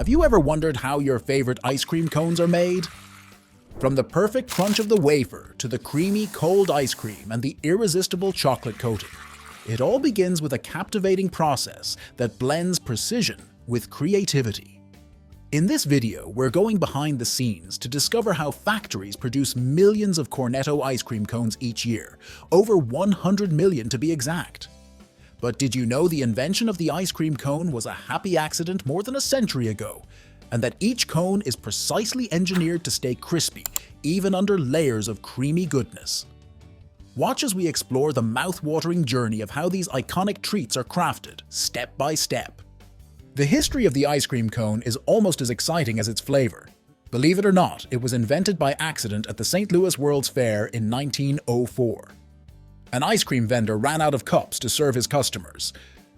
Have you ever wondered how your favorite ice cream cones are made? From the perfect crunch of the wafer to the creamy, cold ice cream and the irresistible chocolate coating, it all begins with a captivating process that blends precision with creativity. In this video, we're going behind the scenes to discover how factories produce millions of Cornetto ice cream cones each year, over 100 million to be exact. But did you know the invention of the ice cream cone was a happy accident more than a century ago, and that each cone is precisely engineered to stay crispy, even under layers of creamy goodness? Watch as we explore the mouth-watering journey of how these iconic treats are crafted, step by step. The history of the ice cream cone is almost as exciting as its flavor. Believe it or not, it was invented by accident at the St. Louis World's Fair in 1904. An ice cream vendor ran out of cups to serve his customers.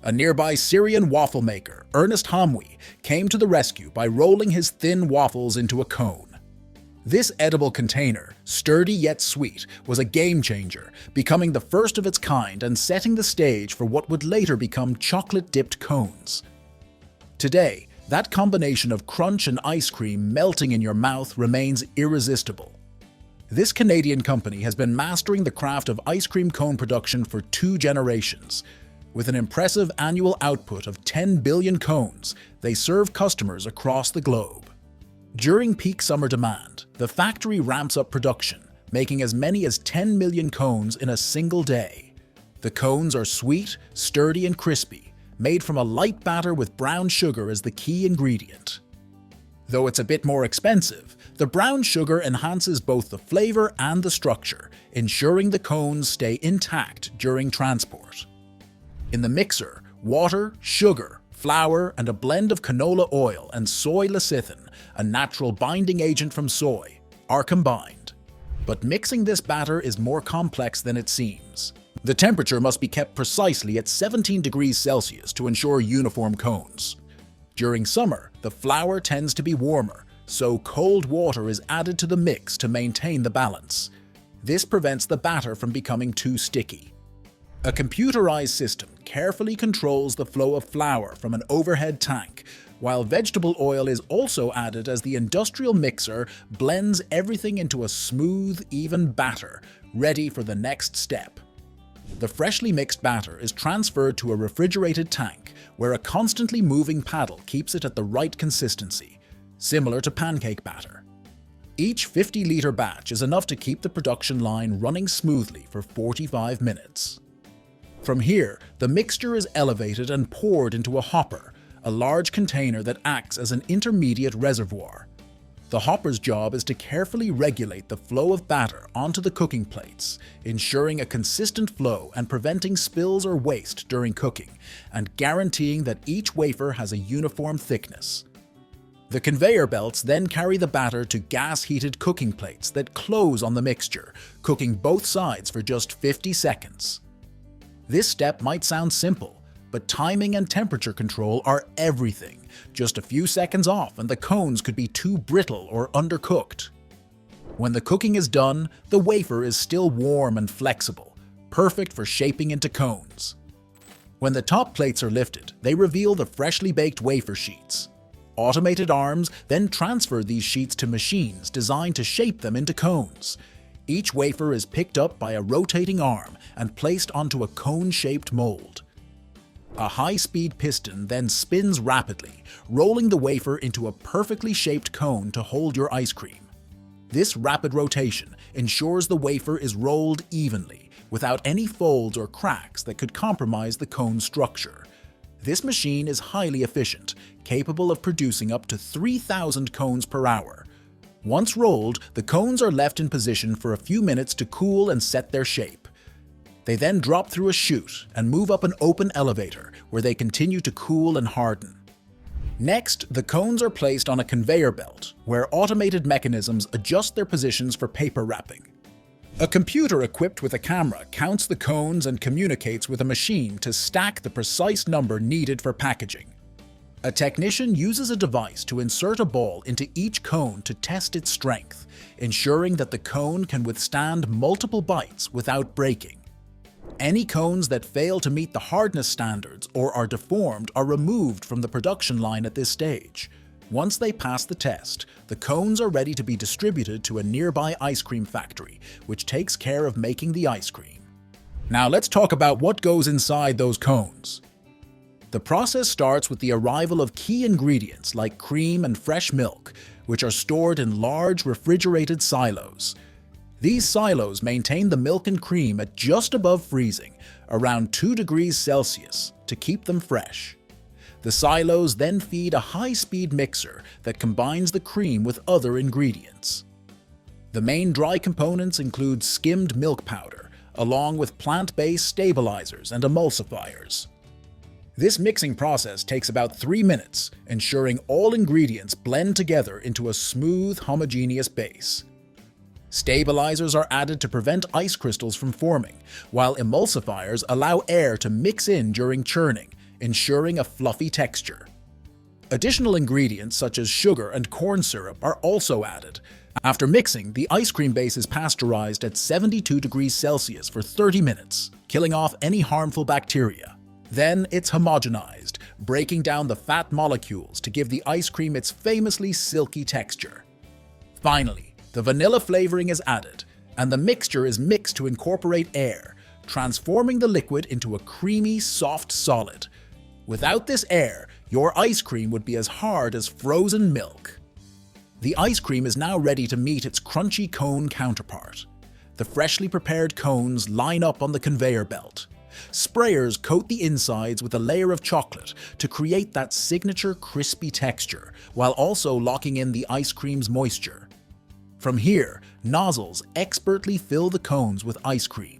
A nearby Syrian waffle maker, Ernest Hamwi, came to the rescue by rolling his thin waffles into a cone. This edible container, sturdy yet sweet, was a game-changer, becoming the first of its kind and setting the stage for what would later become chocolate-dipped cones. Today, that combination of crunch and ice cream melting in your mouth remains irresistible. This Canadian company has been mastering the craft of ice cream cone production for 2 generations. With an impressive annual output of 10 billion cones, they serve customers across the globe. During peak summer demand, the factory ramps up production, making as many as 10 million cones in a single day. The cones are sweet, sturdy, and crispy, made from a light batter with brown sugar as the key ingredient. Though it's a bit more expensive, the brown sugar enhances both the flavor and the structure, ensuring the cones stay intact during transport. In the mixer, water, sugar, flour, and a blend of canola oil and soy lecithin, a natural binding agent from soy, are combined. But mixing this batter is more complex than it seems. The temperature must be kept precisely at 17 degrees Celsius to ensure uniform cones. During summer, the flour tends to be warmer, so cold water is added to the mix to maintain the balance. This prevents the batter from becoming too sticky. A computerized system carefully controls the flow of flour from an overhead tank, while vegetable oil is also added as the industrial mixer blends everything into a smooth, even batter, ready for the next step. The freshly mixed batter is transferred to a refrigerated tank, where a constantly moving paddle keeps it at the right consistency, similar to pancake batter. Each 50-liter batch is enough to keep the production line running smoothly for 45 minutes. From here, the mixture is elevated and poured into a hopper, a large container that acts as an intermediate reservoir. The hopper's job is to carefully regulate the flow of batter onto the cooking plates, ensuring a consistent flow and preventing spills or waste during cooking, and guaranteeing that each wafer has a uniform thickness. The conveyor belts then carry the batter to gas-heated cooking plates that close on the mixture, cooking both sides for just 50 seconds. This step might sound simple, but timing and temperature control are everything. Just a few seconds off and the cones could be too brittle or undercooked. When the cooking is done, the wafer is still warm and flexible, perfect for shaping into cones. When the top plates are lifted, they reveal the freshly baked wafer sheets. Automated arms then transfer these sheets to machines designed to shape them into cones. Each wafer is picked up by a rotating arm and placed onto a cone-shaped mold. A high-speed piston then spins rapidly, rolling the wafer into a perfectly shaped cone to hold your ice cream. This rapid rotation ensures the wafer is rolled evenly, without any folds or cracks that could compromise the cone's structure. This machine is highly efficient, capable of producing up to 3,000 cones per hour. Once rolled, the cones are left in position for a few minutes to cool and set their shape. They then drop through a chute and move up an open elevator, where they continue to cool and harden. Next, the cones are placed on a conveyor belt, where automated mechanisms adjust their positions for paper wrapping. A computer equipped with a camera counts the cones and communicates with a machine to stack the precise number needed for packaging. A technician uses a device to insert a ball into each cone to test its strength, ensuring that the cone can withstand multiple bites without breaking. Any cones that fail to meet the hardness standards or are deformed are removed from the production line at this stage. Once they pass the test, the cones are ready to be distributed to a nearby ice cream factory, which takes care of making the ice cream. Now let's talk about what goes inside those cones. The process starts with the arrival of key ingredients like cream and fresh milk, which are stored in large refrigerated silos. These silos maintain the milk and cream at just above freezing, around 2 degrees Celsius, to keep them fresh. The silos then feed a high-speed mixer that combines the cream with other ingredients. The main dry components include skimmed milk powder, along with plant-based stabilizers and emulsifiers. This mixing process takes about 3 minutes, ensuring all ingredients blend together into a smooth, homogeneous base. Stabilizers are added to prevent ice crystals from forming, while emulsifiers allow air to mix in during churning, ensuring a fluffy texture. Additional ingredients such as sugar and corn syrup are also added. After mixing, the ice cream base is pasteurized at 72 degrees Celsius for 30 minutes, killing off any harmful bacteria. Then it's homogenized, breaking down the fat molecules to give the ice cream its famously silky texture. Finally, the vanilla flavoring is added, and the mixture is mixed to incorporate air, transforming the liquid into a creamy, soft solid. Without this air, your ice cream would be as hard as frozen milk. The ice cream is now ready to meet its crunchy cone counterpart. The freshly prepared cones line up on the conveyor belt. Sprayers coat the insides with a layer of chocolate to create that signature crispy texture, while also locking in the ice cream's moisture. From here, nozzles expertly fill the cones with ice cream.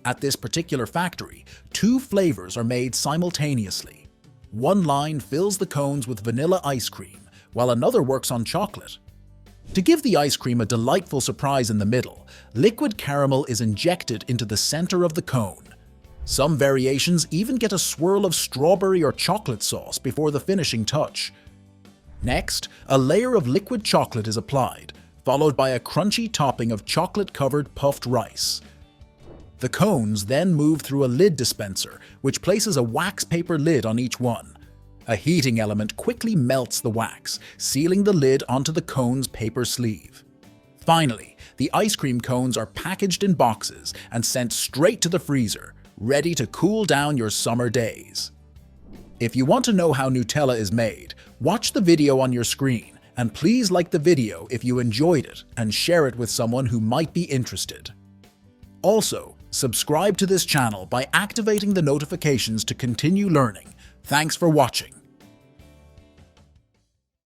At this particular factory, 2 flavors are made simultaneously. One line fills the cones with vanilla ice cream, while another works on chocolate. To give the ice cream a delightful surprise in the middle, liquid caramel is injected into the center of the cone. Some variations even get a swirl of strawberry or chocolate sauce before the finishing touch. Next, a layer of liquid chocolate is applied, followed by a crunchy topping of chocolate-covered puffed rice. The cones then move through a lid dispenser, which places a wax paper lid on each one. A heating element quickly melts the wax, sealing the lid onto the cone's paper sleeve. Finally, the ice cream cones are packaged in boxes and sent straight to the freezer, ready to cool down your summer days. If you want to know how Nutella is made, watch the video on your screen, and please like the video if you enjoyed it and share it with someone who might be interested. Also, subscribe to this channel by activating the notifications to continue learning. Thanks for watching.